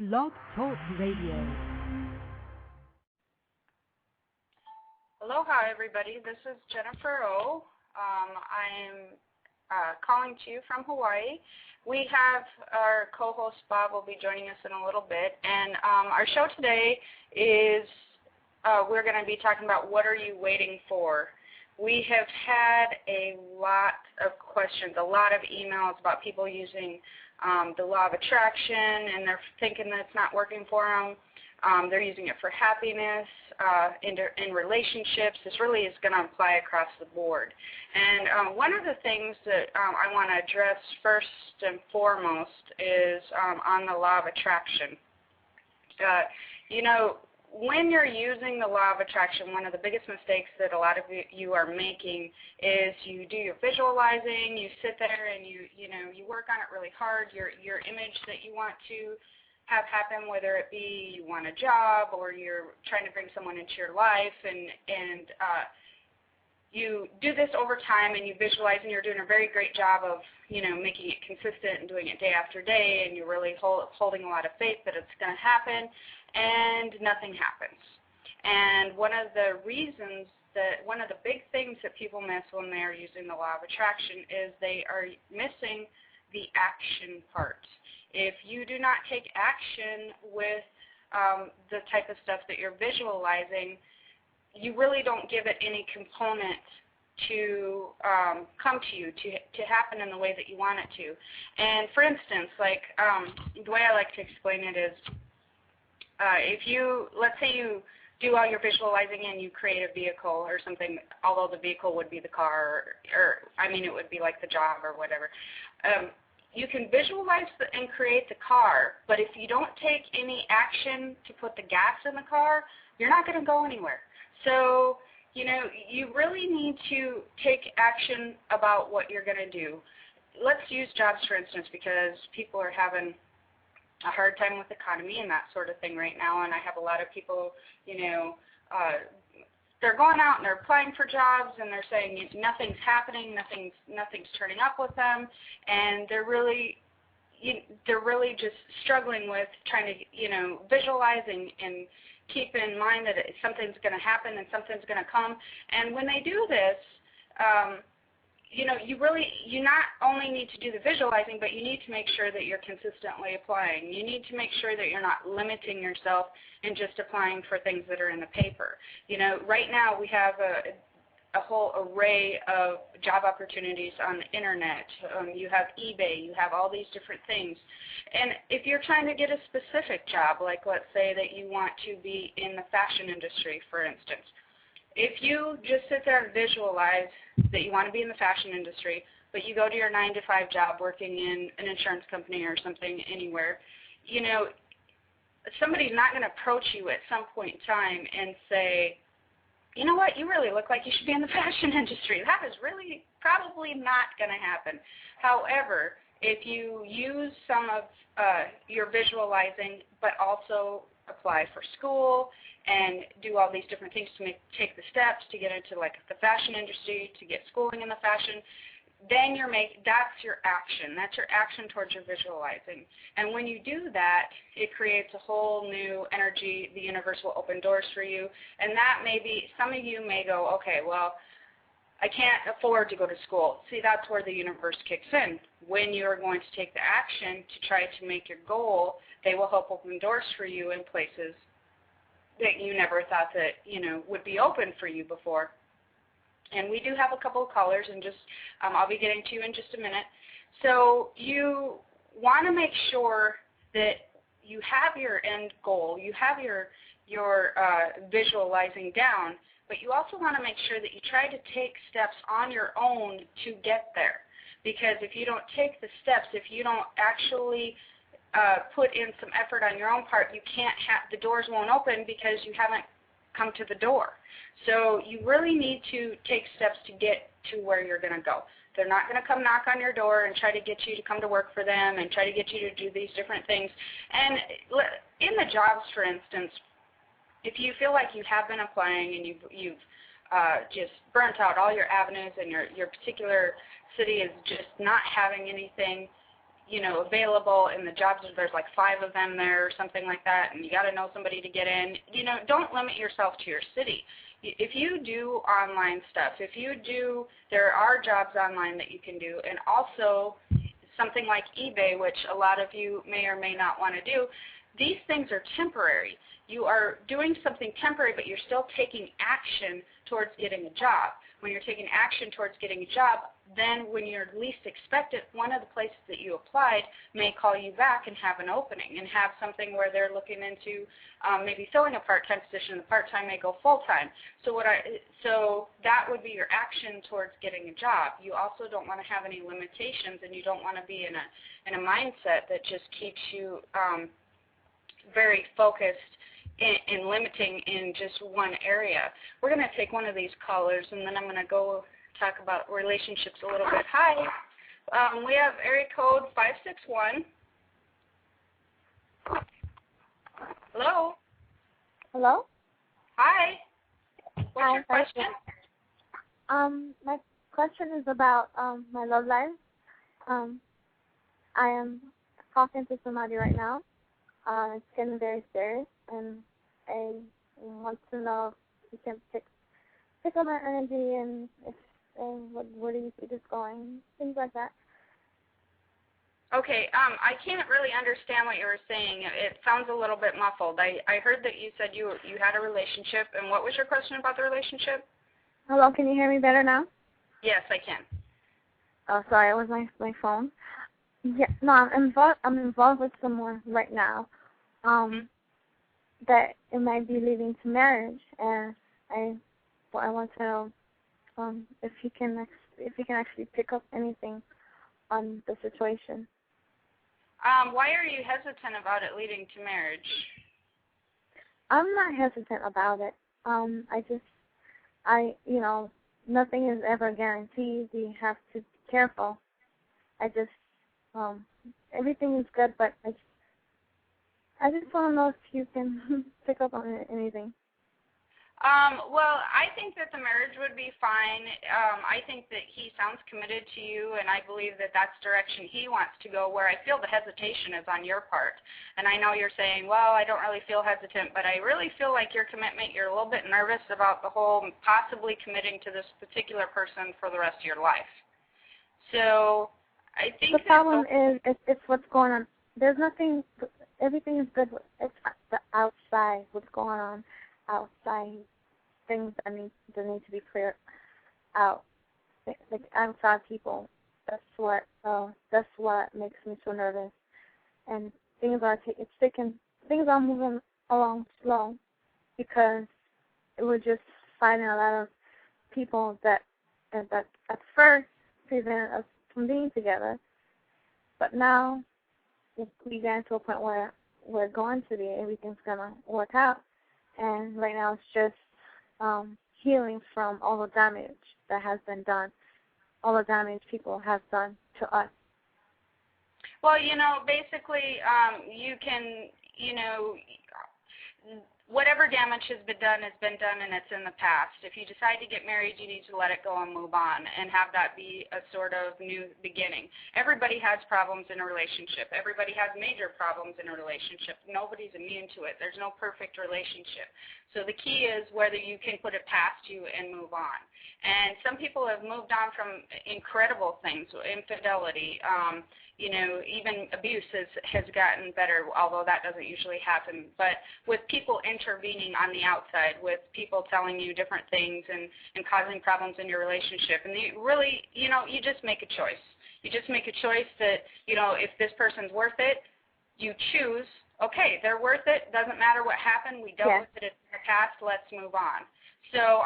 Blog Talk Radio. Aloha, everybody. This is Jennifer O. I'm calling to you from Hawaii. We have our co-host Bob will be joining us in a little bit, and our show today is we're going to be talking about what are you waiting for. We have had a lot of questions, a lot of emails about people using the law of attraction, and they're thinking that it's not working for them. They're using it for happiness, in relationships. This really is going to apply across the board. And one of the things that I want to address first and foremost is on the law of attraction. When you're using the law of attraction, one of the biggest mistakes that a lot of you are making is you do your visualizing, you sit there and you work on it really hard, your image that you want to have happen, whether it be you want a job or you're trying to bring someone into your life, and you do this over time and you visualize, and you're doing a very great job of making it consistent and doing it day after day, and you're really holding a lot of faith that it's going to happen, and nothing happens. And one of the big things that people miss when they're using the law of attraction is they are missing the action part. If you do not take action with the type of stuff that you're visualizing, you really don't give it any component to come to you, to happen in the way that you want it to. And for instance, the way I like to explain it is, let's say you do all your visualizing and you create a vehicle or something, although the vehicle would be the car, it would be like the job or whatever. You can visualize and create the car, but if you don't take any action to put the gas in the car, you're not going to go anywhere. So, you really need to take action about what you're going to do. Let's use jobs, for instance, because people are having a hard time with the economy and that sort of thing right now, and I have a lot of people, they're going out and they're applying for jobs and they're saying nothing's happening, nothing's turning up with them, and they're really just struggling with trying to, visualize and keep in mind that something's going to happen and something's going to come. And when they do this, you not only need to do the visualizing, but you need to make sure that you're consistently applying. You need to make sure that you're not limiting yourself and just applying for things that are in the paper. Right now we have a whole array of job opportunities on the internet. You have eBay, you have all these different things. And if you're trying to get a specific job, like let's say that you want to be in the fashion industry, for instance, if you just sit there and visualize that you want to be in the fashion industry, but you go to your 9-to-5 job working in an insurance company or something anywhere, somebody's not going to approach you at some point in time and say, you know what, you really look like you should be in the fashion industry. That is really probably not going to happen. However, if you use some of your visualizing, but also apply for school and do all these different things to take the steps to get into the fashion industry, to get schooling in the fashion, then that's your action. That's your action towards your visualizing. And when you do that, it creates a whole new energy. The universe will open doors for you. And that may be, some of you may go, okay, well, I can't afford to go to school. See, that's where the universe kicks in. When you're going to take the action to try to make your goal, they will help open doors for you in places that you never thought that, would be open for you before. And we do have a couple of callers, and I'll be getting to you in just a minute. So you want to make sure that you have your end goal, you have your visualizing down, but you also want to make sure that you try to take steps on your own to get there. Because if you don't take the steps, if you don't actually put in some effort on your own part, the doors won't open because you haven't come to the door. So you really need to take steps to get to where you're going to go. They're not going to come knock on your door and try to get you to come to work for them and try to get you to do these different things. And in the jobs, for instance, if you feel like you have been applying and you've just burnt out all your avenues and your particular city is just not having anything, available in the jobs. There's like 5 of them there or something like that, and you got to know somebody to get in. Don't limit yourself to your city. If you do online stuff, there are jobs online that you can do, and also something like eBay, which a lot of you may or may not want to do. These things are temporary. You are doing something temporary, but you're still taking action towards getting a job. When you're taking action towards getting a job, then when you're least expected, one of the places that you applied may call you back and have an opening and have something where they're looking into maybe filling a part-time position. The part-time may go full-time. So that would be your action towards getting a job. You also don't want to have any limitations, and you don't want to be in a mindset that just keeps you very focused in limiting in just one area. We're going to take one of these callers, and then I'm going to go talk about relationships a little bit. Hi. We have area code 561. Hello? Hello? Hi. What's your question? My question is about my love life. I am talking to somebody right now. It's getting very serious, and I want to know if you can pick up my energy and where do you see this going, things like that. Okay, I can't really understand what you were saying. It sounds a little bit muffled. I heard that you said you had a relationship, and what was your question about the relationship? Hello, can you hear me better now? Yes, I can. Oh, sorry, it was my phone. Yeah, no, I'm involved with someone right now. That it might be leading to marriage, and I want to know if you can actually pick up anything on the situation. Why are you hesitant about it leading to marriage? I'm not hesitant about it. Nothing is ever guaranteed. You have to be careful. Everything is good, but I just want to know if you can pick up on anything. Well, I think that the marriage would be fine. I think that he sounds committed to you, and I believe that that's the direction he wants to go, where I feel the hesitation is on your part. And I know you're saying, well, I don't really feel hesitant, but I really feel like your commitment, you're a little bit nervous about the whole possibly committing to this particular person for the rest of your life. So I think the problem is it's what's going on. There's nothing. Everything is good. It's the outside. What's going on outside? Things that need to be cleared out. Like outside people. That's what makes me so nervous. And things are moving along slow because we're just finding a lot of people that at first prevented us from being together. But now we got to a point where we're going to be, everything's going to work out. And right now it's just healing from all the damage that has been done, all the damage people have done to us. Well, basically you can, whatever damage has been done and it's in the past. If you decide to get married, you need to let it go and move on and have that be a sort of new beginning. Everybody has problems in a relationship. Everybody has major problems in a relationship. Nobody's immune to it. There's no perfect relationship. So the key is whether you can put it past you and move on. And some people have moved on from incredible things, infidelity, even abuse has gotten better, although that doesn't usually happen. But with people intervening on the outside, with people telling you different things and causing problems in your relationship, and you really, you just make a choice. You just make a choice that, if this person's worth it, you choose, okay, they're worth it, doesn't matter what happened, we dealt with it in the past, let's move on. So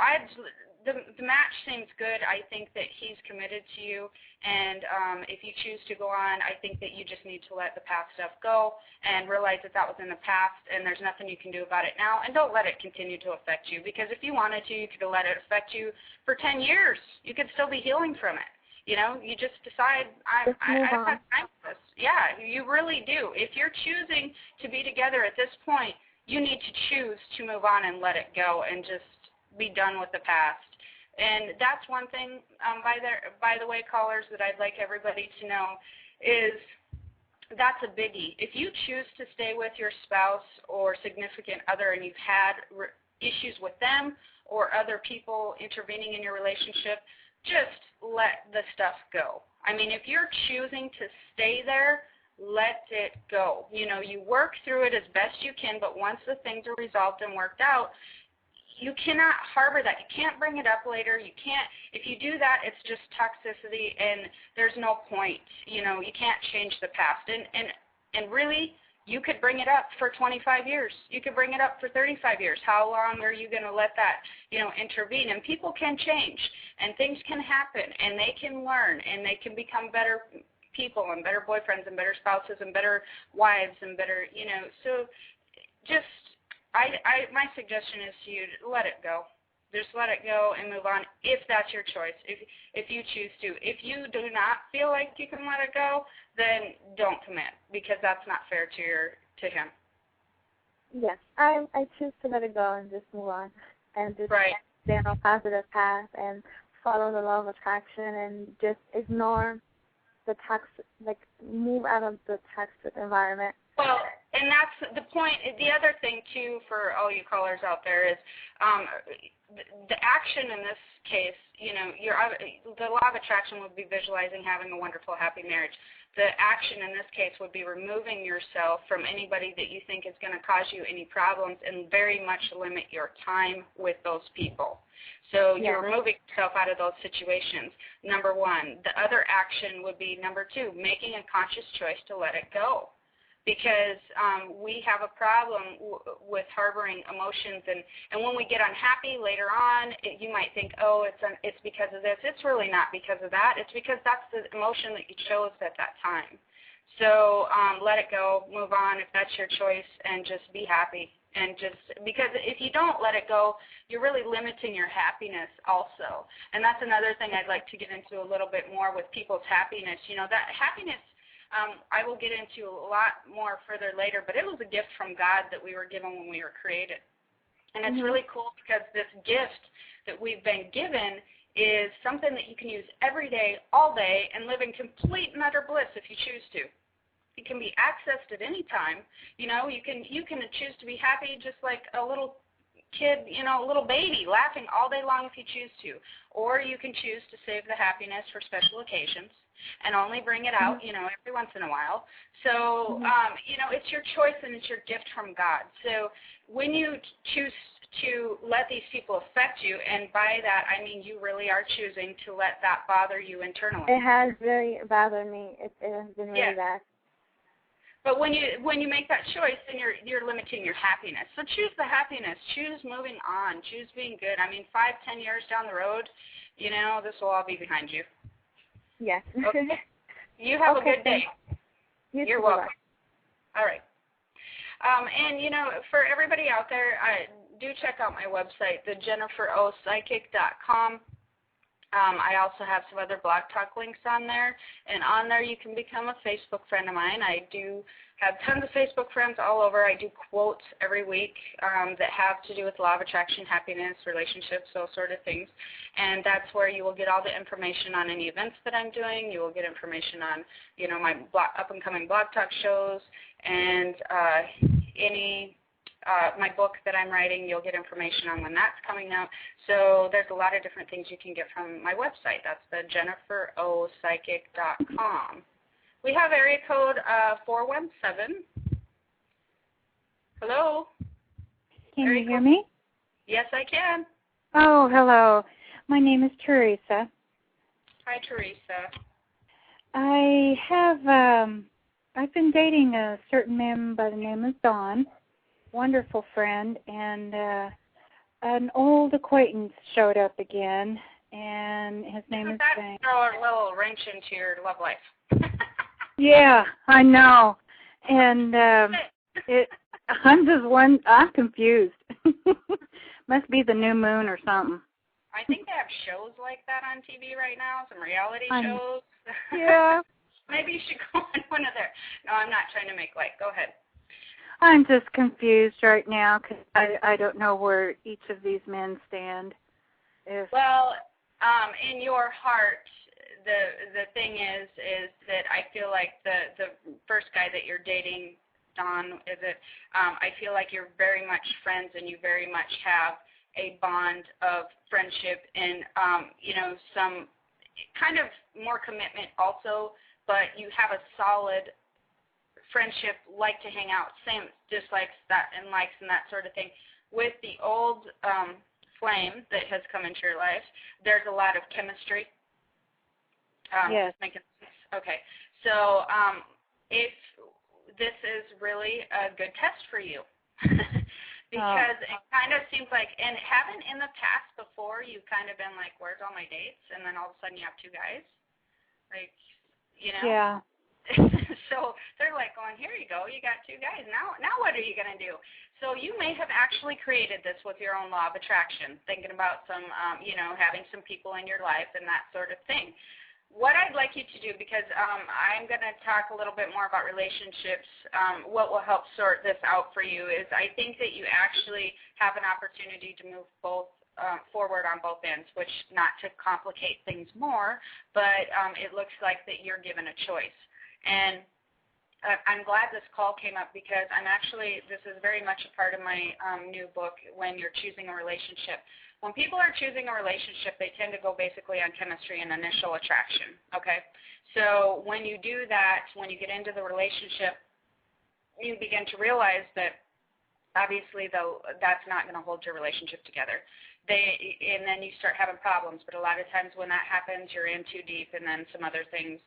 the match seems good. I think that he's committed to you, and if you choose to go on, I think that you just need to let the past stuff go and realize that was in the past, and there's nothing you can do about it now, and don't let it continue to affect you, because if you wanted to, you could let it affect you for 10 years. You could still be healing from it. You just decide, I've had time for this. Yeah, you really do. If you're choosing to be together at this point, you need to choose to move on and let it go and just be done with the past. And that's one thing, by the way, callers, that I'd like everybody to know is that's a biggie. If you choose to stay with your spouse or significant other and you've had issues with them or other people intervening in your relationship, just let the stuff go. I mean, if you're choosing to stay there, let it go. You know, you work through it as best you can, but once the things are resolved and worked out, you cannot harbor that. You can't bring it up later. You can't. If you do that, it's just toxicity, and there's no point. You know, you can't change the past. And really, you could bring it up for 25 years. You could bring it up for 35 years. How long are you going to let that, you know, intervene? And people can change, and things can happen, and they can learn, and they can become better people and better boyfriends and better spouses and better wives and better, you know. So just my suggestion is to you, let it go. Just let it go and move on if that's your choice, if you choose to. If you do not feel like you can let it go, then don't commit, because that's not fair to him. Yes, I choose to let it go and just move on and just stay on a positive path and follow the law of attraction and just ignore the toxic, like move out of the toxic environment. Well, and that's the point. The other thing, too, for all you callers out there is the action in this case, you know, the law of attraction would be visualizing having a wonderful, happy marriage. The action in this case would be removing yourself from anybody that you think is going to cause you any problems and very much limit your time with those people. So you're removing yourself out of those situations, number one. The other action would be, number two, making a conscious choice to let it go. Because we have a problem with harboring emotions, and when we get unhappy later on, you might think, oh, it's because of this. It's really not because of that. It's because that's the emotion that you chose at that time. So let it go, move on if that's your choice, and just be happy. And just because if you don't let it go, you're really limiting your happiness also. And that's another thing I'd like to get into a little bit more with people's happiness. You know, that happiness, I will get into a lot more further later, but it was a gift from God that we were given when we were created. And it's really cool because this gift that we've been given is something that you can use every day, all day, and live in complete and utter bliss if you choose to. It can be accessed at any time. You know, you can choose to be happy just like a little kid, you know, a little baby, laughing all day long if you choose to. Or you can choose to save the happiness for special occasions and only bring it out, you know, every once in a while. So, you know, it's your choice and it's your gift from God. So when you choose to let these people affect you, and by that I mean you really are choosing to let that bother you internally. It has really bothered me. It has been really bad. But when you make that choice, then you're limiting your happiness. So choose the happiness. Choose moving on. Choose being good. I mean, 5-10 years down the road, you know, this will all be behind you. Yes. Okay. You have a good day. You're welcome. All right. And, you know, for everybody out there, do check out my website, thejenniferopsychic.com. I also have some other Blog Talk links on there, and on there you can become a Facebook friend of mine. I do have tons of Facebook friends all over. I do quotes every week that have to do with law of attraction, happiness, relationships, those sort of things, and that's where you will get all the information on any events that I'm doing. You will get information on, you know, my up-and-coming Blog Talk shows, and my book that I'm writing, you'll get information on when that's coming out. So there's a lot of different things you can get from my website. That's the JenniferOPsychic.com. We have area code 417. Hello? Can you hear me? Yes, I can. Oh, hello. My name is Teresa. Hi, Teresa. I've been dating a certain man by the name of Don. Wonderful friend, and an old acquaintance showed up again, and his name is Frank. Throw a little wrench into your love life. Yeah, I know, and I'm confused. Must be the new moon or something. I think they have shows like that on TV right now, some reality shows. Yeah. Maybe you should go on one of their. No, I'm not trying to make light. Go ahead. I'm just confused right now because I don't know where each of these men stand. Well, in your heart, the thing is that I feel like the first guy that you're dating, Don, is it? I feel like you're very much friends, and you very much have a bond of friendship and some kind of more commitment also, but you have a solid friendship, like to hang out, same dislikes that and likes and that sort of thing. With the old flame that has come into your life, there's a lot of chemistry. Yes. Okay. So if this is really a good test for you, because it kind of seems like, and haven't in the past before, you've kind of been like, where's all my dates? And then all of a sudden you have two guys. Like, Yeah. So they're like going, here you go, you got two guys. Now what are you going to do? So you may have actually created this with your own law of attraction, thinking about some, having some people in your life and that sort of thing. What I'd like you to do, because I'm going to talk a little bit more about relationships, what will help sort this out for you is I think that you actually have an opportunity to move both forward on both ends, which, not to complicate things more, but it looks like that you're given a choice. And I'm glad this call came up, because this is very much a part of my new book, When You're Choosing a Relationship. When people are choosing a relationship, they tend to go basically on chemistry and initial attraction, okay? So when you do that, when you get into the relationship, you begin to realize that obviously, though, that's not going to hold your relationship together. And then you start having problems. But a lot of times when that happens, you're in too deep, and then some other things,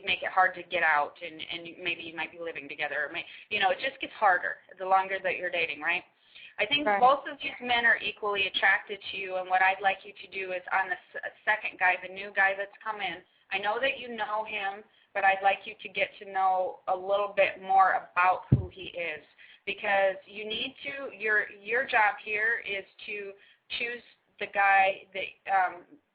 make it hard to get out, and maybe you might be living together. Or it just gets harder the longer that you're dating, right? I think both of these men are equally attracted to you, and what I'd like you to do is on the second guy, the new guy that's come in, I know that you know him, but I'd like you to get to know a little bit more about who he is, because you need to, your job here is to choose the guy that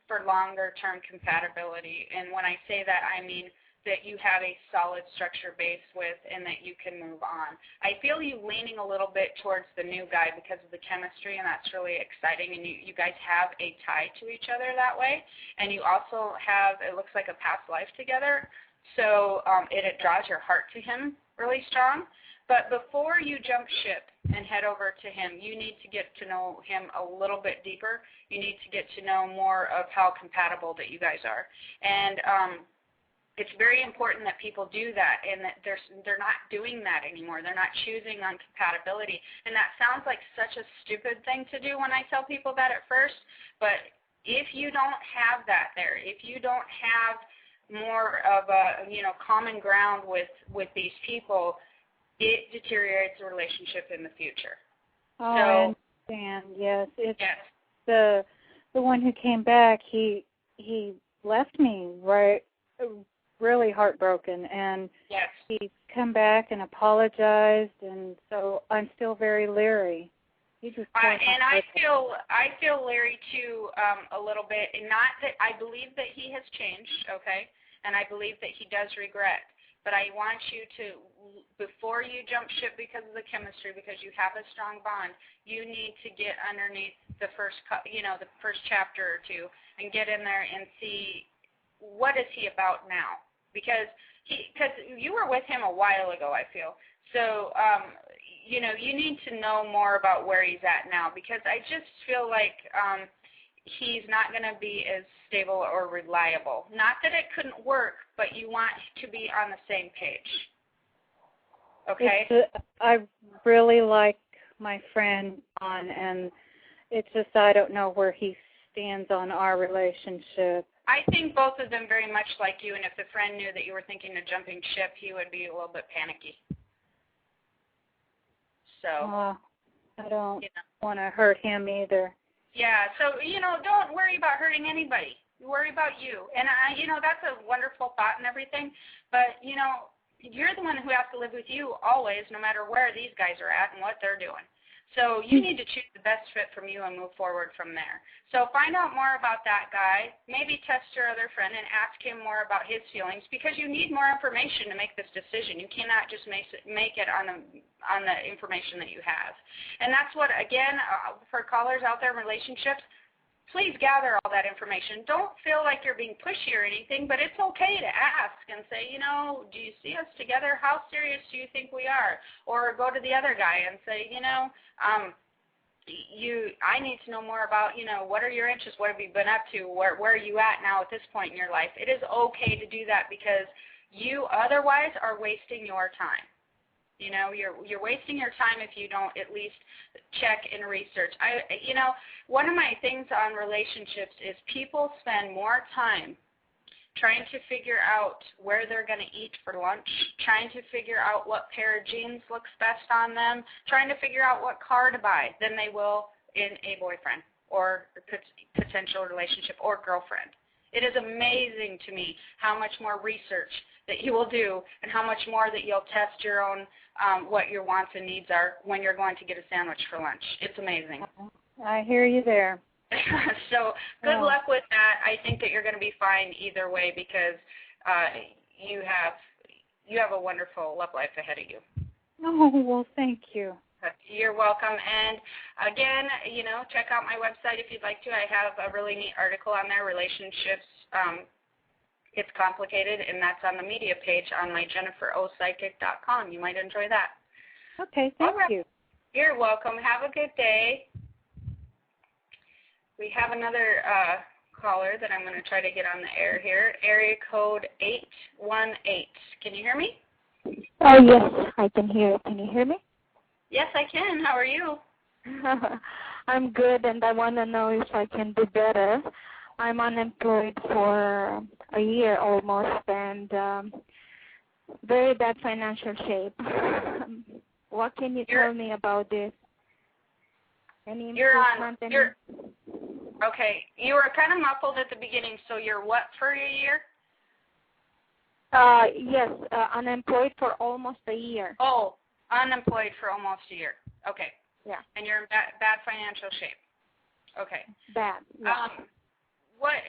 for longer-term compatibility. And when I say that, I mean that you have a solid structure base with, and that you can move on. I feel you leaning a little bit towards the new guy because of the chemistry, and that's really exciting, and you guys have a tie to each other that way, and you also have, it looks like, a past life together, so it draws your heart to him really strong. But before you jump ship and head over to him, you need to get to know him a little bit deeper. You need to get to know more of how compatible that you guys are. And it's very important that people do that, and that they're not doing that anymore. They're not choosing on compatibility. And that sounds like such a stupid thing to do when I tell people that at first, but if you don't have that there, if you don't have more of a common ground with these people, it deteriorates the relationship in the future. Oh, so, I understand. Yes, it's the one who came back. He left me really heartbroken, and he's come back and apologized, and so I'm still very leery. And I feel leery too, a little bit, and not that I believe that he has changed, okay, and I believe that he does regret. But I want you to, before you jump ship because of the chemistry, because you have a strong bond, you need to get underneath the first chapter or two, and get in there and see what is he about now. Because you were with him a while ago, I feel. So, you need to know more about where he's at now, because I just feel like he's not going to be as stable or reliable. Not that it couldn't work, but you want to be on the same page. Okay? I really like my friend Don, and it's just I don't know where he stands on our relationship. I think both of them very much like you, and if the friend knew that you were thinking of jumping ship, he would be a little bit panicky. So I don't want to hurt him either. Yeah, so, don't worry about hurting anybody. Worry about you. And, that's a wonderful thought and everything, but, you're the one who has to live with you always, no matter where these guys are at and what they're doing. So you need to choose the best fit from you and move forward from there. So find out more about that guy. Maybe test your other friend and ask him more about his feelings, because you need more information to make this decision. You cannot just make it on the information that you have. And that's what, again, for callers out there in relationships, please gather all that information. Don't feel like you're being pushy or anything, but it's okay to ask and say, you know, do you see us together? How serious do you think we are? Or go to the other guy and say, you know, I need to know more about, you know, what are your interests? What have you been up to? Where are you at now at this point in your life? It is okay to do that because you otherwise are wasting your time. You know, you're wasting your time if you don't at least check and research. You know, one of my things on relationships is people spend more time trying to figure out where they're going to eat for lunch, trying to figure out what pair of jeans looks best on them, trying to figure out what car to buy than they will in a boyfriend or potential relationship or girlfriend. It is amazing to me how much more research that you will do and how much more that you'll test your own, what your wants and needs are when you're going to get a sandwich for lunch. It's amazing. I hear you there. So good luck with that. I think that you're going to be fine either way because you have a wonderful love life ahead of you. Oh, well, thank you. You're welcome. And again, you know, check out my website if you'd like to. I have a really neat article on there, Relationships. It's complicated, and that's on the media page on my JenniferOPsychic.com. You might enjoy that. Okay, thank you. You're welcome. Have a good day. We have another caller that I'm going to try to get on the air here. Area code 818. Can you hear me? Oh, yes, I can hear it. Can you hear me? Yes, I can. How are you? I'm good, and I want to know if I can do better. I'm unemployed for a year almost, and very bad financial shape. What can you tell me about this? Any improvement? Okay. You were kind of muffled at the beginning, so you're what for a year? Yes, unemployed for almost a year. Oh, unemployed for almost a year. Okay. Yeah. And you're in bad financial shape. Okay. Bad. Yeah. What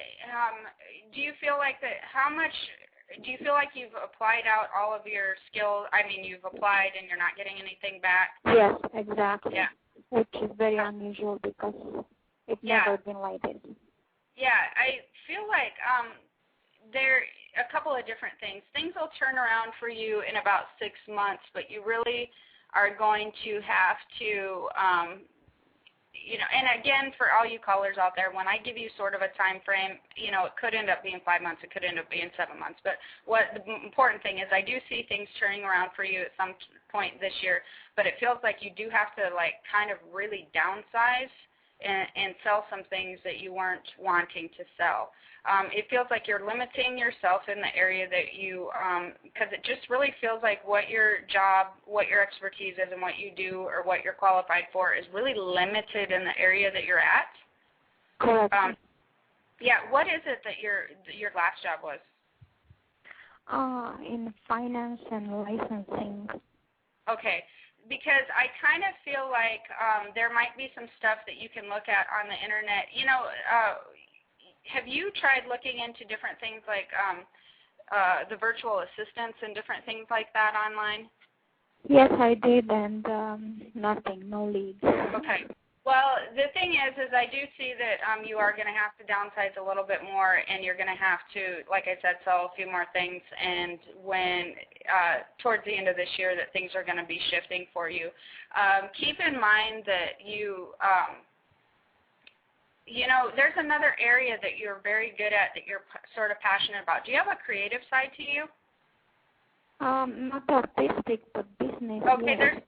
do you feel like that? How much do you feel like you've applied out all of your skills? I mean, you've applied and you're not getting anything back. Yes, exactly. Yeah. Which is very unusual because it's never been like this. Yeah, I feel like there are a couple of different things. Things will turn around for you in about 6 months, but you really are going to have to you know, and again, for all you callers out there, when I give you sort of a time frame, you know, it could end up being 5 months, it could end up being 7 months. But what the important thing is I do see things turning around for you at some point this year, but it feels like you do have to, like, kind of really downsize and sell some things that you weren't wanting to sell. It feels like you're limiting yourself in the area that you, because it just really feels like what your job, what your expertise is and what you do or what you're qualified for is really limited in the area that you're at. Correct. Yeah, what is it that your last job was? In finance and licensing. Okay. Because I kind of feel like there might be some stuff that you can look at on the internet. You know, have you tried looking into different things like the virtual assistants and different things like that online? Yes, I did, and nothing, no leads. Okay. Well, the thing is I do see that you are going to have to downsize a little bit more, and you're going to have to, like I said, sell a few more things. And when towards the end of this year, that things are going to be shifting for you. Keep in mind that you know, there's another area that you're very good at that you're sort of passionate about. Do you have a creative side to you? Not artistic, but business. Okay, yes.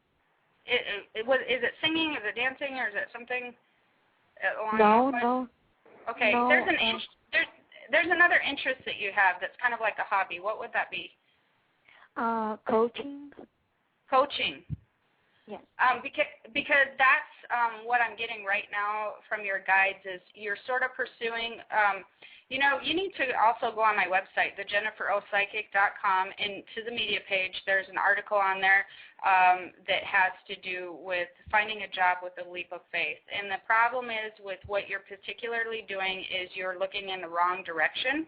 Is it singing? Is it dancing? Or is it something along No, those lines? no. Okay, no, there's another interest that you have that's kind of like a hobby. What would that be? Coaching. Coaching. Yes. Because that's what I'm getting right now from your guides is you're sort of pursuing, you know, you need to also go on my website, thejenniferopsychic.com, and to the media page, there's an article on there that has to do with finding a job with a leap of faith. And the problem is with what you're particularly doing is you're looking in the wrong direction.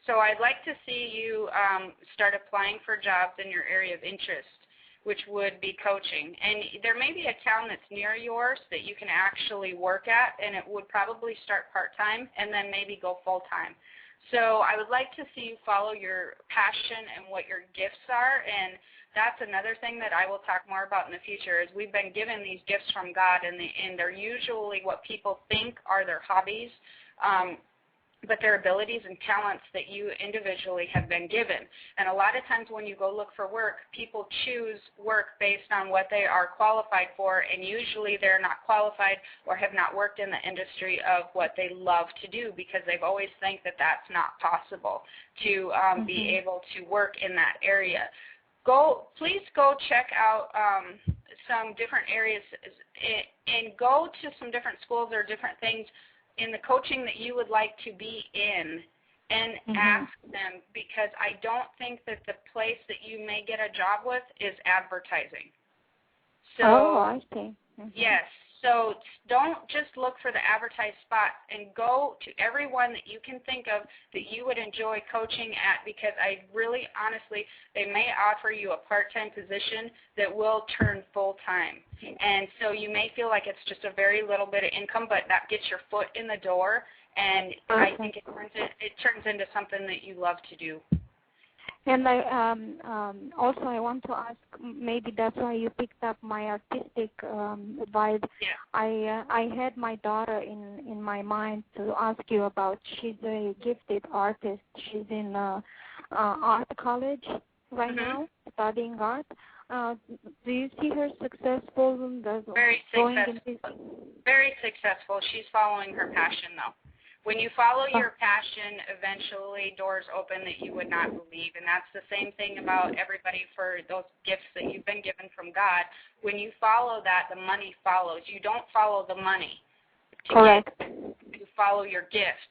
So I'd like to see you start applying for jobs in your area of interest. which would be coaching. And there may be a town that's near yours that you can actually work at, and it would probably start part-time and then maybe go full-time. So I would like to see you follow your passion and what your gifts are, and that's another thing that I will talk more about in the future is we've been given these gifts from God, and they're usually what people think are their hobbies, but they're abilities and talents that you individually have been given. And a lot of times when you go look for work, people choose work based on what they are qualified for, and usually they're not qualified or have not worked in the industry of what they love to do because they've always think that that's not possible to be able to work in that area. Please go check out some different areas and go to some different schools or different things in the coaching that you would like to be in and ask them, because I don't think that the place that you may get a job with is advertising. So, I see. Yes. So don't just look for the advertised spots, and go to every one that you can think of that you would enjoy coaching at, because I really, honestly, they may offer you a part-time position that will turn full-time. And so you may feel like it's just a very little bit of income, but that gets your foot in the door, and I think it turns into something that you love to do. And I also I want to ask, maybe that's why you picked up my artistic advice. Yeah. I had my daughter in my mind to ask you about. She's a gifted artist. She's in art college right now, studying art. Do you see her successful? Very successful. Very successful. She's following her passion, though. When you follow your passion, eventually doors open that you would not believe. And that's the same thing about everybody for those gifts that you've been given from God. When you follow that, the money follows. You don't follow the money. Correct. You follow your gift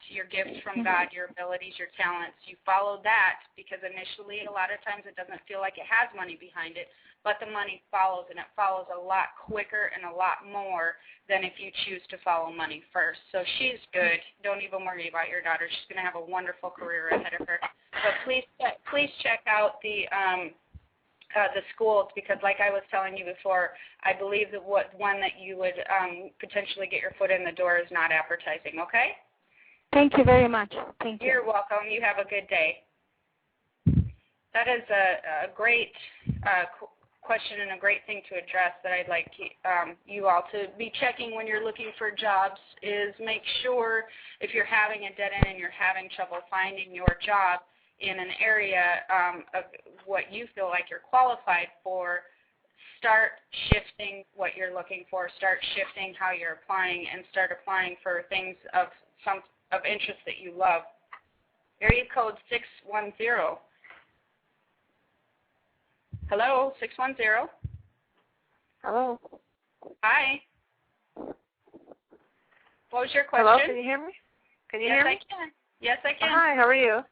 from God, your abilities, your talents. You follow that because initially a lot of times it doesn't feel like it has money behind it, but the money follows, and it follows a lot quicker and a lot more than if you choose to follow money first. So she's good. Don't even worry about your daughter. She's going to have a wonderful career ahead of her. But please check out the schools, because like I was telling you before, I believe that one that you would potentially get your foot in the door is not advertising, okay? Thank you very much. Thank you. You're welcome. You have a good day. That is a great question and a great thing to address that I'd like you all to be checking when you're looking for jobs, is make sure if you're having a dead end and you're having trouble finding your job in an area of what you feel like you're qualified for, start shifting what you're looking for, start shifting how you're applying, and start applying for things of interest that you love. Area code 610. Hello, 610. Hello. Hi. What was your question? Hello, can you hear me? Can you hear me? Yes, I can. Hi, how are you?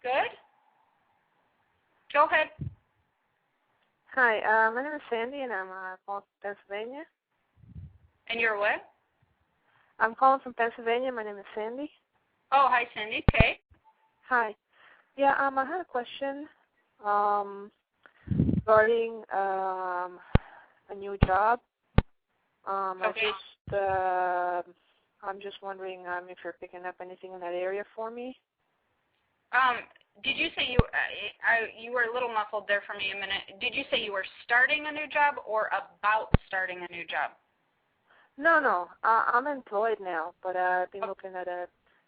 Good. Go ahead. Hi, my name is Sandy, and I'm calling from Pennsylvania. And you're what? I'm calling from Pennsylvania. My name is Sandy. Oh, hi, Sandy. Okay. Hi. Yeah, I had a question regarding a new job. Okay. I'm just wondering if you're picking up anything in that area for me. Did you say you were a little muffled there for me a minute. Did you say you were starting a new job or about starting a new job? No. I'm employed now, but I've been looking at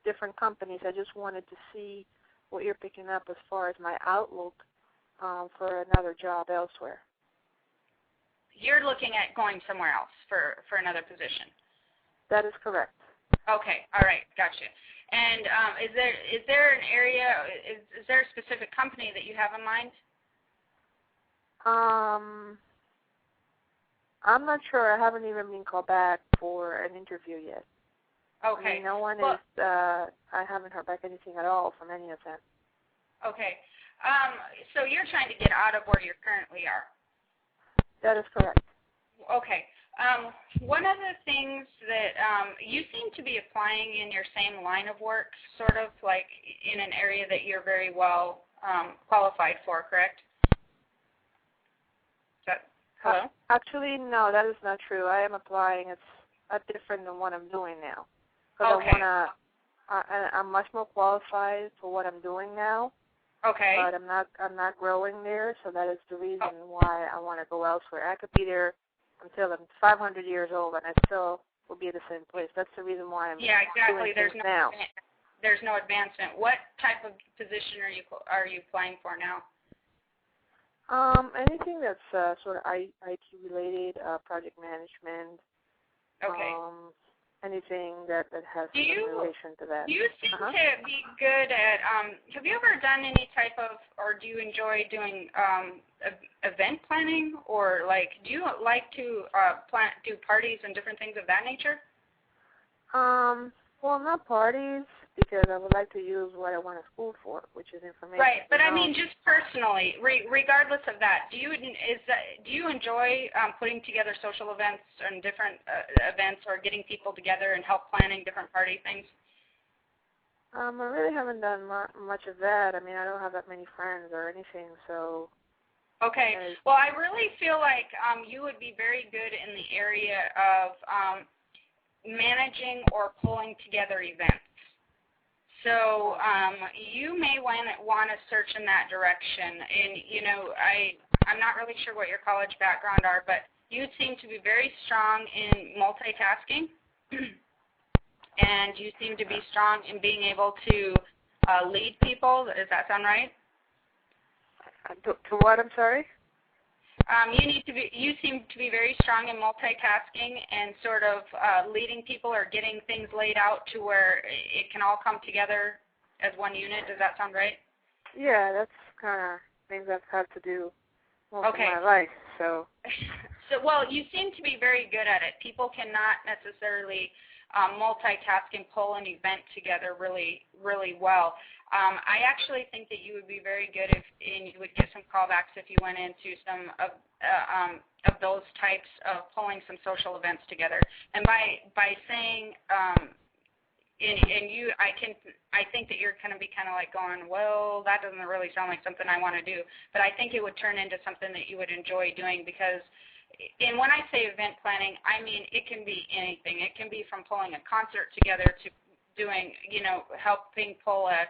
different companies. I just wanted to see what you're picking up as far as my outlook for another job elsewhere. You're looking at going somewhere else for another position. That is correct. Okay. All right. Gotcha. And is there an area, is there a specific company that you have in mind? I'm not sure. I haven't even been called back for an interview yet. Okay. I mean, no one is, I haven't heard back anything at all from any of them. Okay. So you're trying to get out of where you currently are? That is correct. Okay. One of the things that you seem to be applying in your same line of work, sort of like in an area that you're very well qualified for, correct? Hello? Actually, no, that is not true. I am applying. It's different than what I'm doing now. Because Okay. I'm much more qualified for what I'm doing now. Okay. But I'm not growing there, so that is the reason why I want to go elsewhere. I could be there until I'm 500 years old, and I still will be at the same place. That's the reason why I'm exactly. doing things now. There's no advancement. What type of position are you applying for now? Anything that's sort of IT related, project management. Okay. Anything that has some relation to that. You seem to be good at, have you ever done any type of, or do you enjoy doing event planning, or like, do you like to do parties and different things of that nature? Well, not parties, because I would like to use what I went to school for, which is information. Right, but I mean, just personally, regardless of that, do you enjoy putting together social events and different events, or getting people together and help planning different party things? I really haven't done much of that. I mean, I don't have that many friends or anything, so. Okay. Well, I really feel like you would be very good in the area of managing or pulling together events. So you may want to search in that direction. And, you know, I'm not really sure what your college background are, but you seem to be very strong in multitasking, and you seem to be strong in being able to lead people. Does that sound right? To what, I'm sorry? You seem to be very strong in multitasking and sort of leading people or getting things laid out to where it can all come together as one unit. Does that sound right? Yeah, that's kind of things I've had to do most of my life. So, well, you seem to be very good at it. People cannot necessarily multitask and pull an event together really, really well. I actually think that you would be very good and you would get some callbacks if you went into some of those types of pulling some social events together. And by saying, I think that you're going to be kind of like going, well, that doesn't really sound like something I want to do. But I think it would turn into something that you would enjoy doing, because, and when I say event planning, I mean it can be anything. It can be from pulling a concert together to doing, helping pull a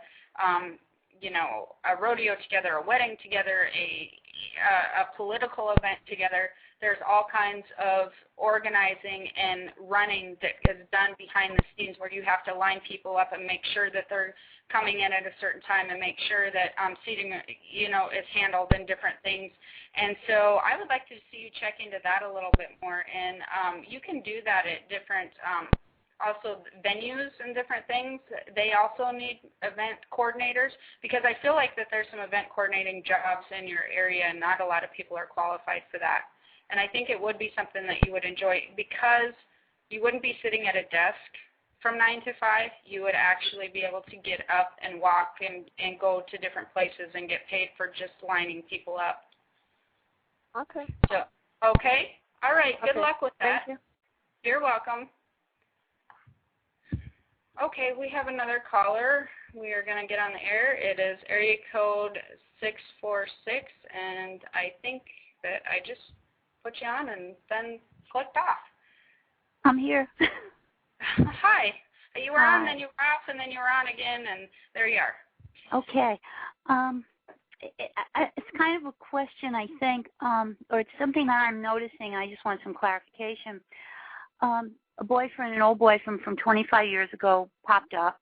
rodeo together, a wedding together, a political event together. There's all kinds of organizing and running that is done behind the scenes, where you have to line people up and make sure that they're coming in at a certain time, and make sure that seating, is handled and different things. And so I would like to see you check into that a little bit more. And you can do that at different also venues and different things. They also need event coordinators, because I feel like that there's some event coordinating jobs in your area, and not a lot of people are qualified for that. And I think it would be something that you would enjoy, because you wouldn't be sitting at a desk from 9 to 5. You would actually be able to get up and walk and go to different places and get paid for just lining people up. Okay. So, okay. All right. Good luck with that. Thank you. You're welcome. Okay, we have another caller. We are going to get on the air. It is area code 646, and I think that I just put you on and then clicked off. I'm here. Hi. You were on, then you were off, and then you were on again, and there you are. Okay. It's kind of a question, I think, or it's something that I'm noticing. I just want some clarification. An old boyfriend from 25 years ago popped up.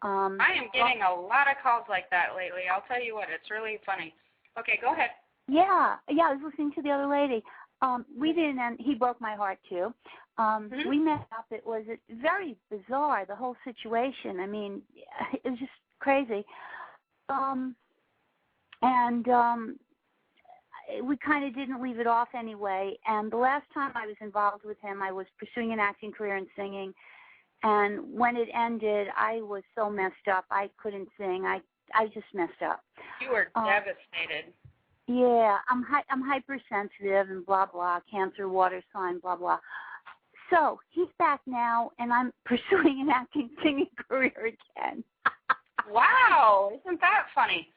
I am getting a lot of calls like that lately. I'll tell you what, it's really funny. Okay, go ahead. Yeah, I was listening to the other lady. We didn't, and he broke my heart too. We met up. It was very bizarre, the whole situation. I mean, it was just crazy. We kind of didn't leave it off anyway. And the last time I was involved with him, I was pursuing an acting career in singing. And when it ended, I was so messed up. I couldn't sing. I just messed up. You were devastated. Yeah, I'm hypersensitive and blah, blah, Cancer, water sign, blah, blah. So he's back now, and I'm pursuing an acting singing career again. Wow, isn't that funny?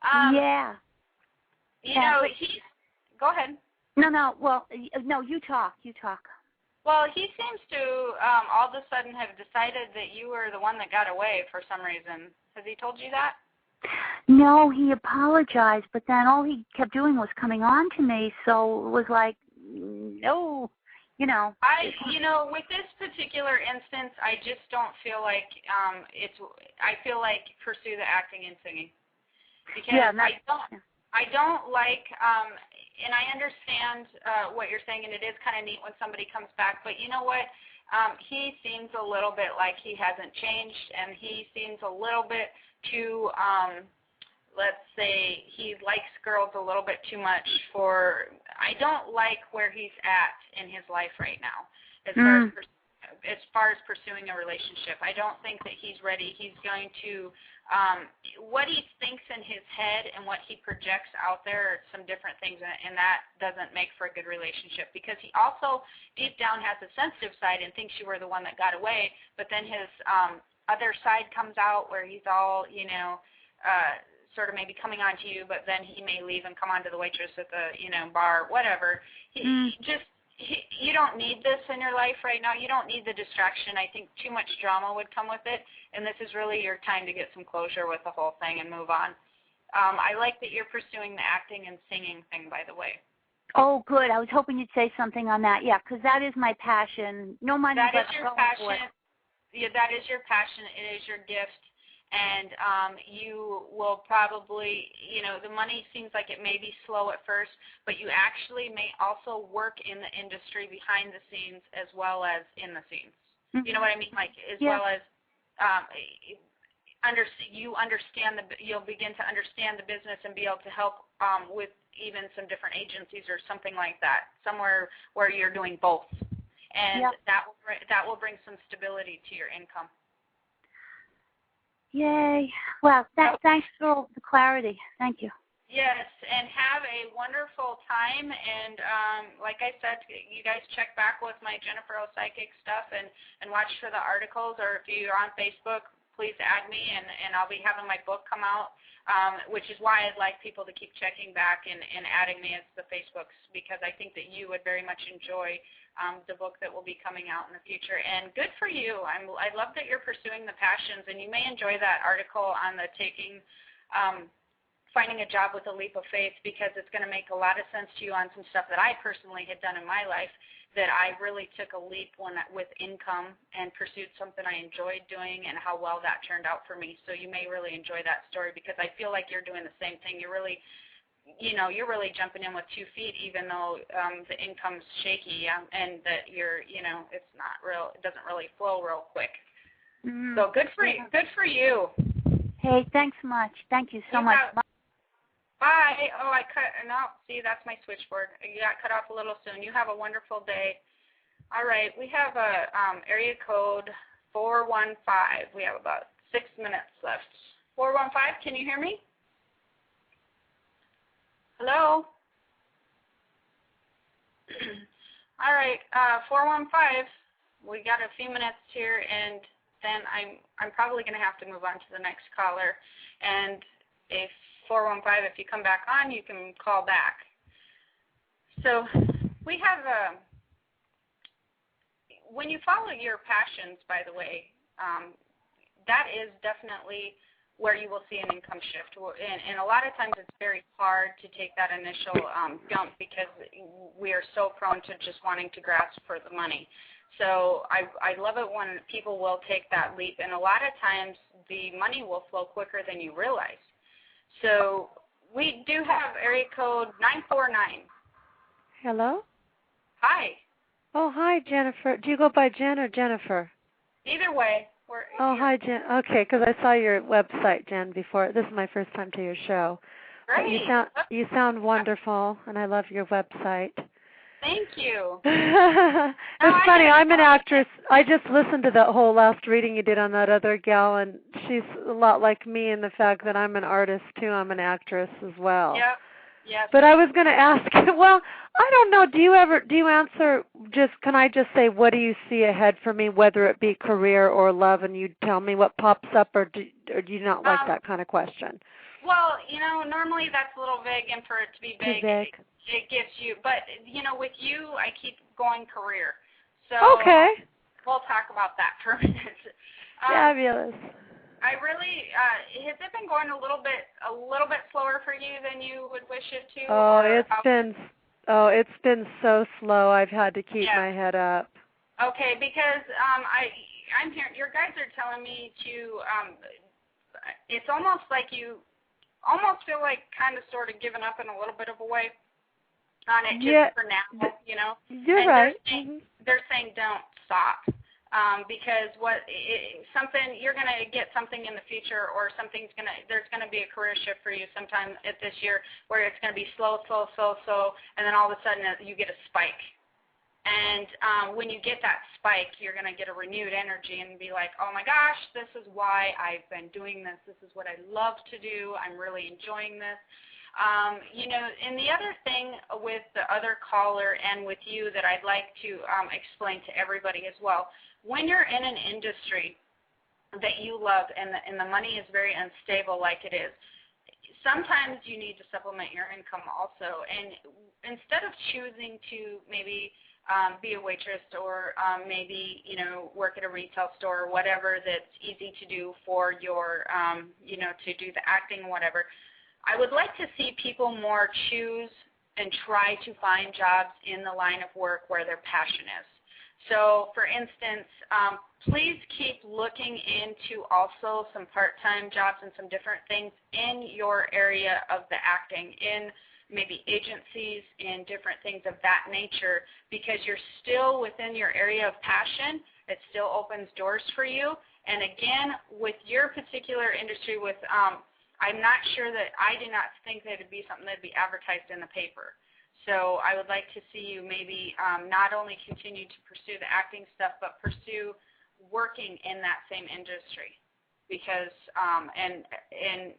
Yeah. Go ahead. No. Well, no. You talk. Well, he seems to all of a sudden have decided that you were the one that got away for some reason. Has he told you that? No, he apologized, but then all he kept doing was coming on to me, so it was like, no, with this particular instance, I just don't feel like I feel like pursue the acting and singing. Because I don't like, and I understand what you're saying, and it is kind of neat when somebody comes back, but you know what? He seems a little bit like he hasn't changed, and he seems a little bit too, let's say, he likes girls a little bit too much I don't like where he's at in his life right now as far as pursuing a relationship. I don't think that he's ready. He's going to, what he thinks in his head and what he projects out there are some different things, and that doesn't make for a good relationship, because he also deep down has a sensitive side and thinks you were the one that got away, but then his other side comes out where he's all, sort of maybe coming on to you, but then he may leave and come on to the waitress at the, bar, whatever. You don't need this in your life right now. You don't need the distraction. I think too much drama would come with it, and this is really your time to get some closure with the whole thing and move on. I like that you're pursuing the acting and singing thing, by the way. Oh, good. I was hoping you'd say something on that. Yeah, because that is my passion. No money, that but is your passion. Yeah, that is your passion. It is your gift. And you will probably, the money seems like it may be slow at first, but you actually may also work in the industry behind the scenes as well as in the scenes. Mm-hmm. You know what I mean? Like, as well as you'll begin to understand the business and be able to help with even some different agencies or something like that, somewhere where you're doing both. And that will bring some stability to your income. Yay. Well, thanks for the clarity. Thank you. Yes, and have a wonderful time. And like I said, you guys check back with my Jennifer O. Psychic stuff and watch for the articles. Or if you're on Facebook, please add me, and I'll be having my book come out, which is why I'd like people to keep checking back and adding me as the Facebooks, because I think that you would very much enjoy the book that will be coming out in the future. And good for you. I love that you're pursuing the passions, and you may enjoy that article on the finding a job with a leap of faith, because it's going to make a lot of sense to you on some stuff that I personally had done in my life, that I really took a leap with income and pursued something I enjoyed doing, and how well that turned out for me. So you may really enjoy that story, because I feel like you're doing the same thing. You're really jumping in with 2 feet, even though the income's shaky, and that it's not real. It doesn't really flow real quick. Mm-hmm. So good for you. Good for you. Hey, thanks much. Thank you so much. Bye. Oh, see, that's my switchboard. You got cut off a little soon. You have a wonderful day. All right, we have a area code 415. We have about 6 minutes left. 415, can you hear me? Hello? All right, 415, we got a few minutes here, and then I'm probably going to have to move on to the next caller. And if 415, if you come back on, you can call back. So we have when you follow your passions, by the way, that is definitely where you will see an income shift. And a lot of times it's very hard to take that initial jump, because we are so prone to just wanting to grasp for the money. So I love it when people will take that leap, and a lot of times the money will flow quicker than you realize. So we do have area code 949. Hello? Hi. Oh, hi, Jennifer. Do you go by Jen or Jennifer? Either way. Hi, Jen. Okay, because I saw your website, Jen, before. This is my first time to your show. Great. You sound wonderful, and I love your website. Thank you. It's funny. I'm an actress. I just listened to the whole last reading you did on that other gal, and she's a lot like me in the fact that I'm an artist, too. I'm an actress as well. Yep. Yes. But I was going to ask, well, I don't know, do you answer can I just say, what do you see ahead for me, whether it be career or love, and you tell me what pops up, or do you not like that kind of question? Well, normally that's a little vague, and for it to be vague, it gives you, but, with you, I keep going career. So okay. We'll talk about that for a minute. Fabulous. I really, has it been going a little bit slower for you than you would wish it to? It's been so slow. I've had to keep my head up. Okay, because I'm hearing, your guys are telling me to, it's almost like you almost feel like kind of sort of giving up in a little bit of a way on it just for now, You're right. They're saying don't stop. Because you're going to get something in the future, or there's going to be a career shift for you sometime this year where it's going to be slow, and then all of a sudden you get a spike. And when you get that spike, you're going to get a renewed energy and be like, oh my gosh, this is why I've been doing this. This is what I love to do. I'm really enjoying this. And the other thing with the other caller and with you that I'd like to explain to everybody as well, when you're in an industry that you love and the money is very unstable like it is, sometimes you need to supplement your income also. And instead of choosing to maybe be a waitress or maybe, work at a retail store or whatever that's easy to do for your, to do the acting, whatever, I would like to see people more choose and try to find jobs in the line of work where their passion is. So, for instance, please keep looking into also some part-time jobs and some different things in your area of the acting, in maybe agencies, in different things of that nature, because you're still within your area of passion. It still opens doors for you. And again, with your particular industry, I'm not sure that I do not think that it would be something that would be advertised in the paper. So I would like to see you maybe not only continue to pursue the acting stuff, but pursue working in that same industry, because and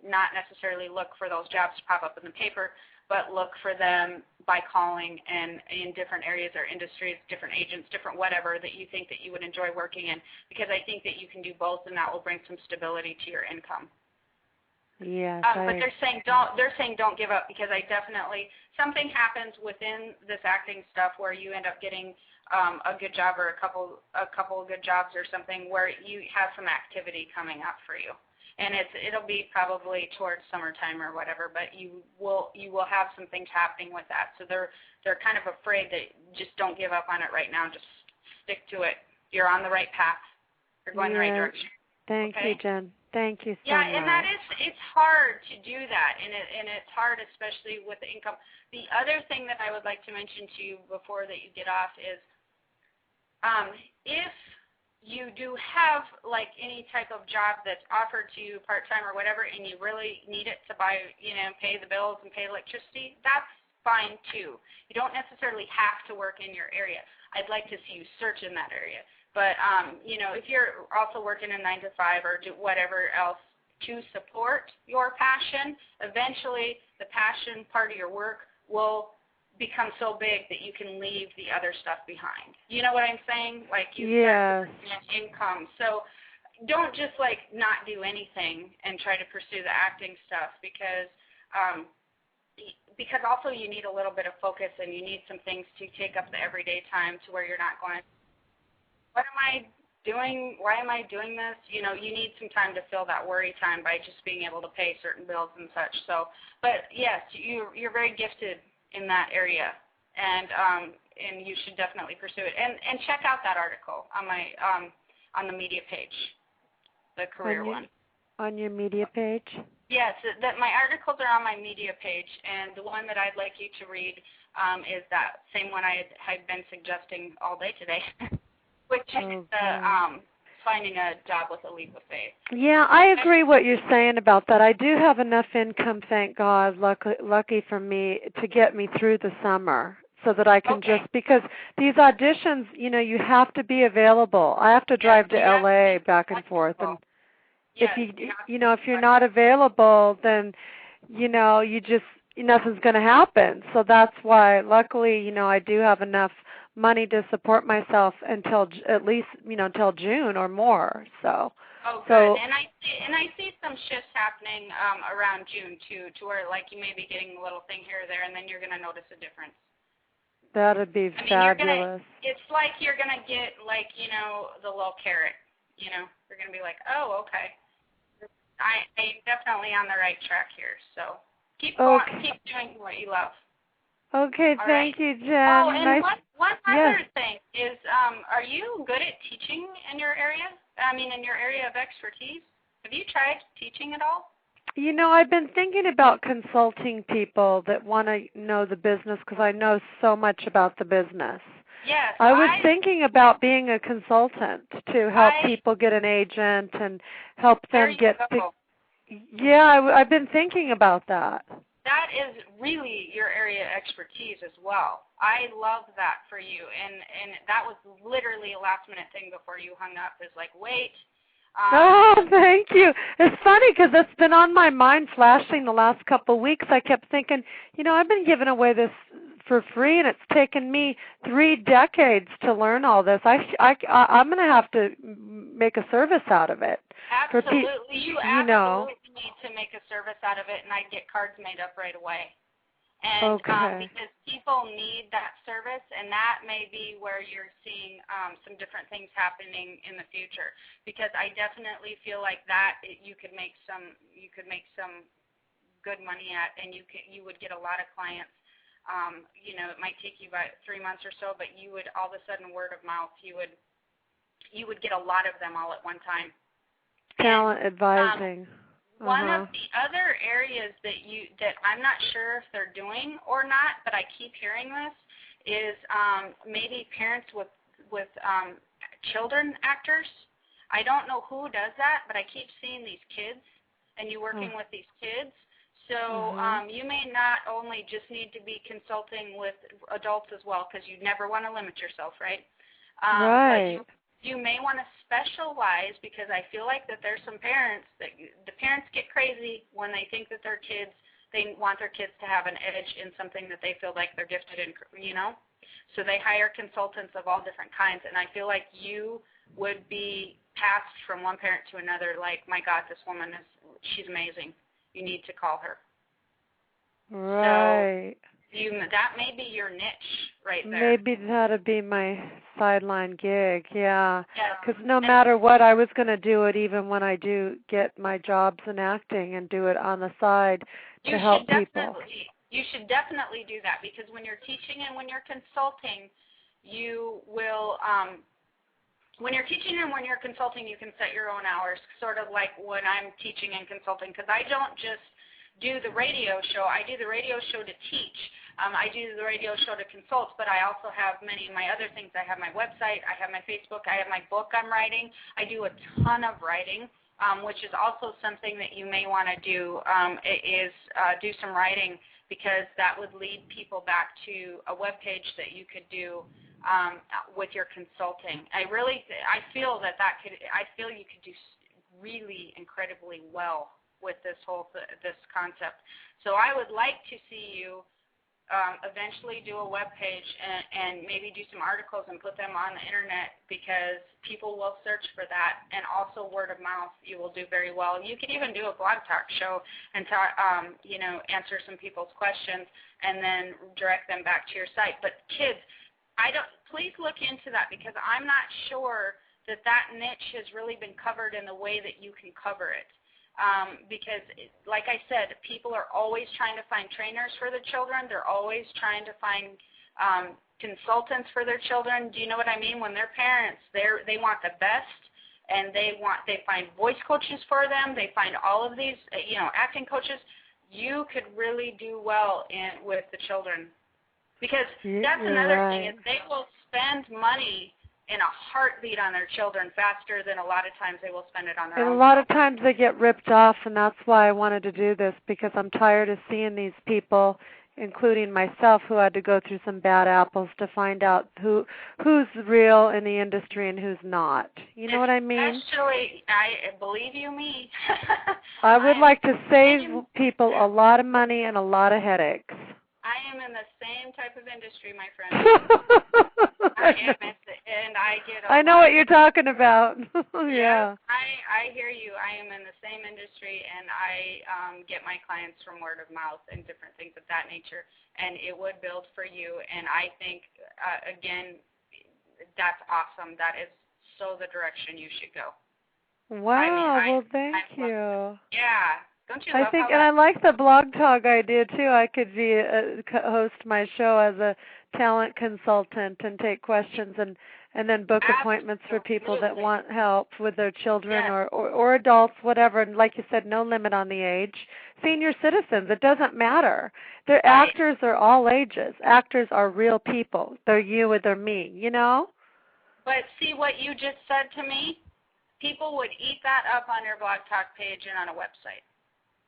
not necessarily look for those jobs to pop up in the paper, but look for them by calling and in different areas or industries, different agents, different whatever that you think that you would enjoy working in, because I think that you can do both, and that will bring some stability to your income. Yes, but they're saying don't give up, because I definitely, something happens within this acting stuff where you end up getting a good job or a couple of good jobs or something where you have some activity coming up for you, and it'll be probably towards summertime or whatever, but you will have some things happening with that. So they're kind of afraid that just don't give up on it right now. Just stick to it. You're on the right path. You're going the right direction. Thank you, Jen. Thank you so much. Yeah, and it's hard to do that, and it's hard especially with the income. The other thing that I would like to mention to you before that you get off is if you do have like any type of job that's offered to you part-time or whatever, and you really need it to buy, pay the bills and pay electricity, that's fine too. You don't necessarily have to work in your area. I'd like to see you search in that area. But, if you're also working a 9-to-5 or do whatever else to support your passion, eventually the passion part of your work will become so big that you can leave the other stuff behind. You know what I'm saying? Like you start income. So don't just like not do anything and try to pursue the acting stuff, because also you need a little bit of focus, and you need some things to take up the everyday time to where you're not going, what am I doing? Why am I doing this? You need some time to fill that worry time by just being able to pay certain bills and such. So, but yes, you're very gifted in that area, and you should definitely pursue it. And check out that article on my on the media page, the career one. On your media page? Yes, my articles are on my media page, and the one that I'd like you to read is that same one I had been suggesting all day today. Which is finding a job with a leap of faith. Yeah, I agree what you're saying about that. I do have enough income, thank God, lucky for me, to get me through the summer, so that I can because these auditions, you have to be available. I have to drive to LA back and forth, and if if you're not available, then you just nothing's going to happen. So that's why, luckily, I do have enough money to support myself until at least, until June or more. So. Oh, good. And I see some shifts happening around June too, to where like you may be getting a little thing here or there, and then you're going to notice a difference. That'd be fabulous. It's like you're going to get like, the little carrot. You're going to be like, oh, okay. I'm definitely on the right track here. So keep going, keep doing what you love. Okay, thank you, Jen. Oh, and one other thing is, are you good at teaching in your area? In your area of expertise? Have you tried teaching at all? I've been thinking about consulting people that want to know the business because I know so much about the business. Yes. I was thinking about being a consultant to help people get an agent and help them get. I've been thinking about that. That is really your area of expertise as well. I love that for you, and that was literally a last-minute thing before you hung up. Is like, wait. Thank you. It's funny because it's been on my mind flashing the last couple of weeks. I kept thinking, I've been giving away this for free, and it's taken me 3 decades to learn all this. I'm going to have to make a service out of it. Absolutely. You absolutely need to make a service out of it, and I'd get cards made up right away. And because people need that service, and that may be where you're seeing some different things happening in the future. Because I definitely feel like that you could make some good money at, and you would get a lot of clients. It might take you about 3 months or so, but you would all of a sudden word of mouth, you would get a lot of them all at one time. Talent advising. One of the other areas that I'm not sure if they're doing or not, but I keep hearing this, is maybe parents with children actors. I don't know who does that, but I keep seeing these kids, and you working with these kids. So you may not only just need to be consulting with adults as well, because you never want to limit yourself, right? Right. But you may want to specialize, because I feel like that there's some parents that the parents get crazy when they think that their kids, they want their kids to have an edge in something that they feel like they're gifted in, So they hire consultants of all different kinds, and I feel like you would be passed from one parent to another like, my God, this woman she's amazing. You need to call her. Right. So that may be your niche right there. Maybe that'd be my sideline gig, yeah. Because no matter what, I was going to do it even when I do get my jobs in acting and do it on the side to help people. You should definitely do that, because when you're teaching and when you're consulting, you will when you're teaching and when you're consulting, you can set your own hours, sort of like when I'm teaching and consulting, because I don't just do the radio show. I do the radio show to teach. I do the radio show to consult, but I also have many of my other things. I have my website. I have my Facebook. I have my book I'm writing. I do a ton of writing, which is also something that you may want to do, do some writing, because that would lead people back to a web page that you could do with your consulting. I feel you could do really incredibly well with this this concept. So I would like to see you eventually do a web page and maybe do some articles and put them on the internet, because people will search for that, and also word of mouth you will do very well. You could even do a blog talk show and answer some people's questions and then direct them back to your site. But kids, please look into that, because I'm not sure that niche has really been covered in the way that you can cover it. Because, like I said, people are always trying to find trainers for their children. They're always trying to find consultants for their children. Do you know what I mean? When they're parents, they want the best, and they find voice coaches for them. They find all of these, acting coaches. You could really do well with the children, because that's another thing is they will spend money in a heartbeat on their children faster than a lot of times they will spend it on their own. And a lot of times they get ripped off, and that's why I wanted to do this, because I'm tired of seeing these people, including myself, who had to go through some bad apples to find out who's real in the industry and who's not. You know what I mean? Actually, I believe you me. I would like to save people a lot of money and a lot of headaches. I am in the same type of industry, my friend. And I get I know what you're talking about. Yeah. I hear you. I am in the same industry, and I get my clients from word of mouth and different things of that nature, and it would build for you. And I think, again, that's awesome. That is so the direction you should go. Wow. Well, thank you. Yeah. Don't you love I like the blog talk idea too. I could be host my show as a talent consultant and take questions and then book appointments for people that want help with their children or adults, whatever. And like you said, no limit on the age. Senior citizens, it doesn't matter. Actors are all ages. Actors are real people. They're you or they're me, you know? But see what you just said to me? People would eat that up on their blog talk page and on a website.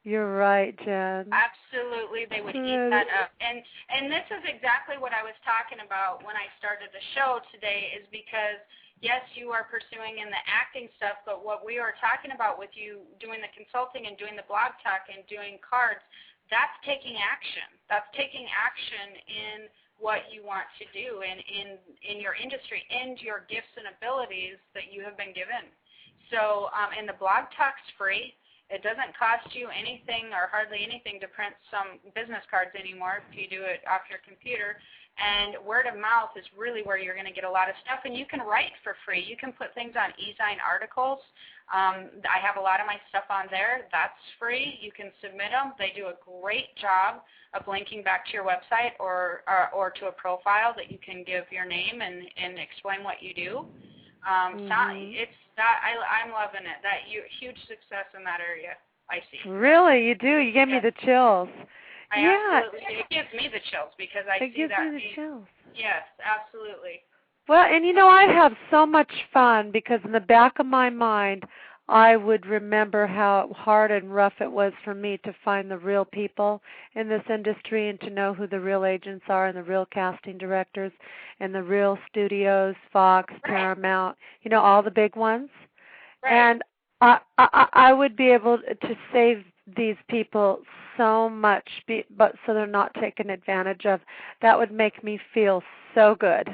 You're right, Jen. Absolutely, they would eat that up. And this is exactly what I was talking about when I started the show today, is because, yes, you are pursuing in the acting stuff, but what we are talking about with you doing the consulting and doing the blog talk and doing cards, that's taking action. That's taking action in what you want to do and in your industry and your gifts and abilities that you have been given. So, and the blog talk's free. It doesn't cost you anything or hardly anything to print some business cards anymore if you do it off your computer. And word of mouth is really where you're going to get a lot of stuff. And you can write for free. You can put things on eZine articles. I have a lot of my stuff on there. That's free. You can submit them. They do a great job of linking back to your website or to a profile that you can give your name and explain what you do. I'm loving it. That huge success in that area. I see. Really, you do. You gave me the chills. Absolutely. It gives me the chills because I see that. It gives me the chills. Yes, absolutely. Well, and I have so much fun because in the back of my mind, I would remember how hard and rough it was for me to find the real people in this industry and to know who the real agents are and the real casting directors and the real studios, Fox, Paramount, all the big ones. Right. And I would be able to save these people so much, but so they're not taken advantage of. That would make me feel so good.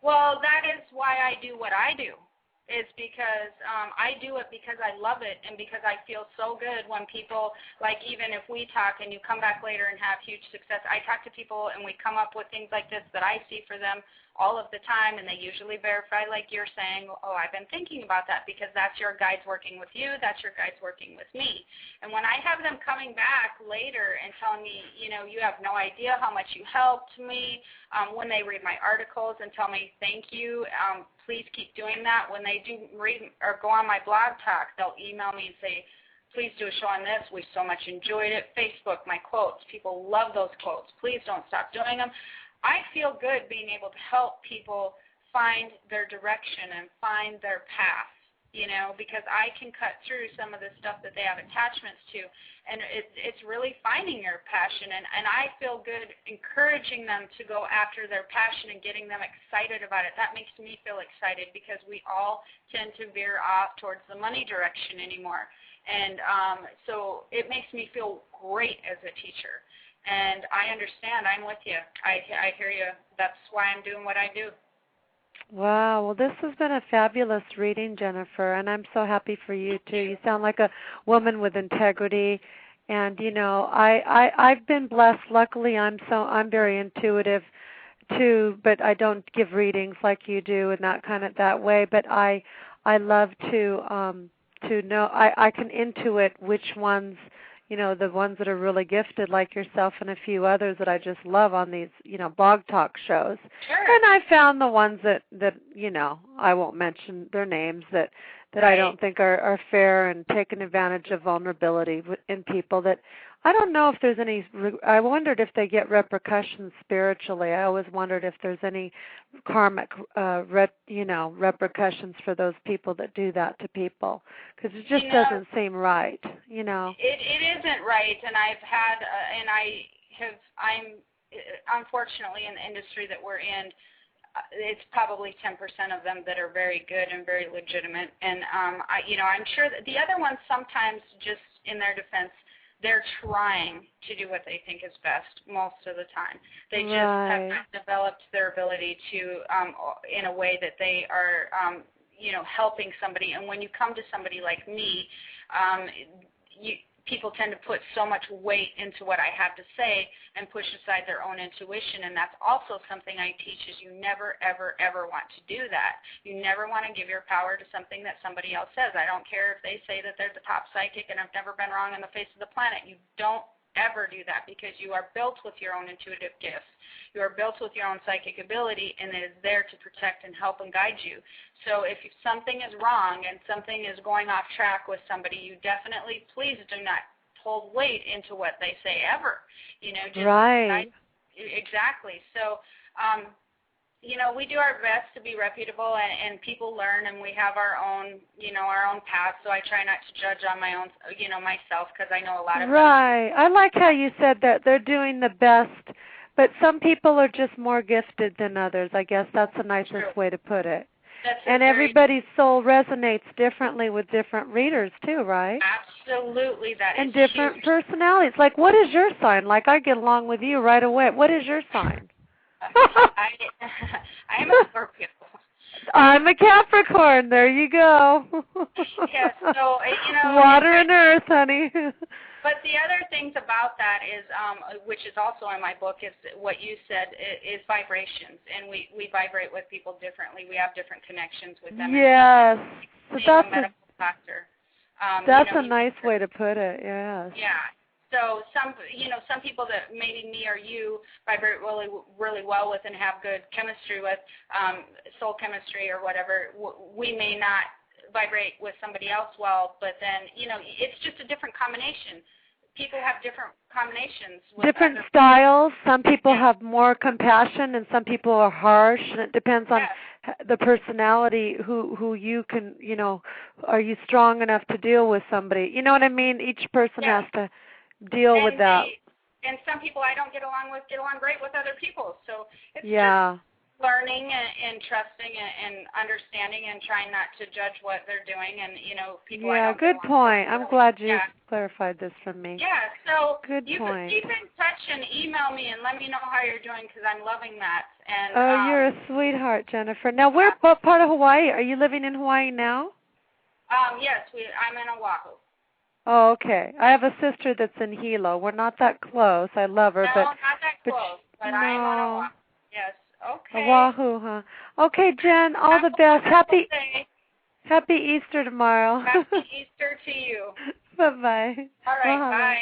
Well, that is why I do what I do. It's because I do it because I love it and because I feel so good when people, like even if we talk and you come back later and have huge success, I talk to people and we come up with things like this that I see for them all of the time, and they usually verify, like you're saying, oh, I've been thinking about that because that's your guides working with you, that's your guides working with me. And when I have them coming back later and telling me, you have no idea how much you helped me, when they read my articles and tell me thank you, please keep doing that. When they do read or go on my blog talk, they'll email me and say, please do a show on this. We so much enjoyed it. Facebook, my quotes. People love those quotes. Please don't stop doing them. I feel good being able to help people find their direction and find their path, because I can cut through some of the stuff that they have attachments to. And it's really finding your passion. And I feel good encouraging them to go after their passion and getting them excited about it. That makes me feel excited because we all tend to veer off towards the money direction anymore. And so it makes me feel great as a teacher. And I understand. I'm with you. I hear you. That's why I'm doing what I do. Wow. Well, this has been a fabulous reading, Jennifer, and I'm so happy for you, too. You sound like a woman with integrity. And, I've been blessed. Luckily, I'm very intuitive, too, but I don't give readings like you do and that way. But I love to know. I can intuit which ones, the ones that are really gifted like yourself and a few others that I just love on these, blog talk shows. Sure. And I found the ones that I won't mention their names that right. I don't think are fair and taking advantage of vulnerability in people that I don't know if there's any, I wondered if they get repercussions spiritually. I always wondered if there's any karmic, repercussions for those people that do that to people. Because it just doesn't seem right, It isn't right, and I've had, I'm unfortunately in the industry that we're in, it's probably 10% of them that are very good and very legitimate. And, I'm sure that the other ones sometimes just in their defense, they're trying to do what they think is best most of the time. They just Right. have not developed their ability to, in a way that they are, helping somebody. And when you come to somebody like me, people tend to put so much weight into what I have to say and push aside their own intuition, and that's also something I teach is you never, ever, ever want to do that. You never want to give your power to something that somebody else says. I don't care if they say that they're the top psychic and have never been wrong on the face of the planet. You don't ever do that because you are built with your own intuitive gifts. You are built with your own psychic ability, and it is there to protect and help and guide you. So if something is wrong and something is going off track with somebody, you definitely, please do not hold weight into what they say ever. Right. Exactly. So, we do our best to be reputable, and people learn, and we have our own, our own path. So I try not to judge on my own, myself, because I know a lot of Right. I like how you said that they're doing the best, but some people are just more gifted than others. I guess that's the nicest way to put it. And everybody's soul resonates differently with different readers too, right? Absolutely, that and is different huge. personalities. Like, what is your sign? Like, I get along with you right away. What is your sign? I am a Scorpio. I'm a Capricorn. There you go. Yes, so, water and earth, honey. But the other things about that is, which is also in my book, is what you said, is vibrations. And we vibrate with people differently. We have different connections with them. Yes. So that's a medical doctor. That's a nice way to put it, yes. Yeah. So some people that maybe me or you vibrate really, really well with and have good chemistry with, soul chemistry or whatever, we may not vibrate with somebody else well, but then, it's just a different combination. People have different combinations. Different styles. Some people have more compassion and some people are harsh, and it depends on the personality who you can, are you strong enough to deal with somebody? You know what I mean? Each person has to deal with that. And some people I don't get along great with other people. So it's just learning and trusting and understanding and trying not to judge what they're doing, and people. Yeah, good point. I'm glad you clarified this for me. Yeah, so you can keep in touch and email me and let me know how you're doing because I'm loving that. And you're a sweetheart, Jennifer. Now, what part of Hawaii are you living in Hawaii now? Yes, I'm in Oahu. Oh, okay. I have a sister that's in Hilo. We're not that close. I love her, no, but not that close. But no. I'm on Oahu. Yes. Okay. Oahu, huh? Okay, Jen, all the best. Happy Easter tomorrow. Happy Easter to you. Bye-bye. All right, bye.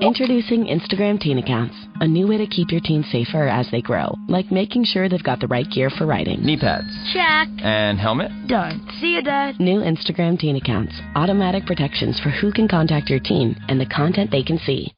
Introducing Instagram Teen Accounts, a new way to keep your teens safer as they grow, like making sure they've got the right gear for riding. Knee pads. Check. And helmet? Done. See you, Dad. New Instagram Teen Accounts, automatic protections for who can contact your teen and the content they can see.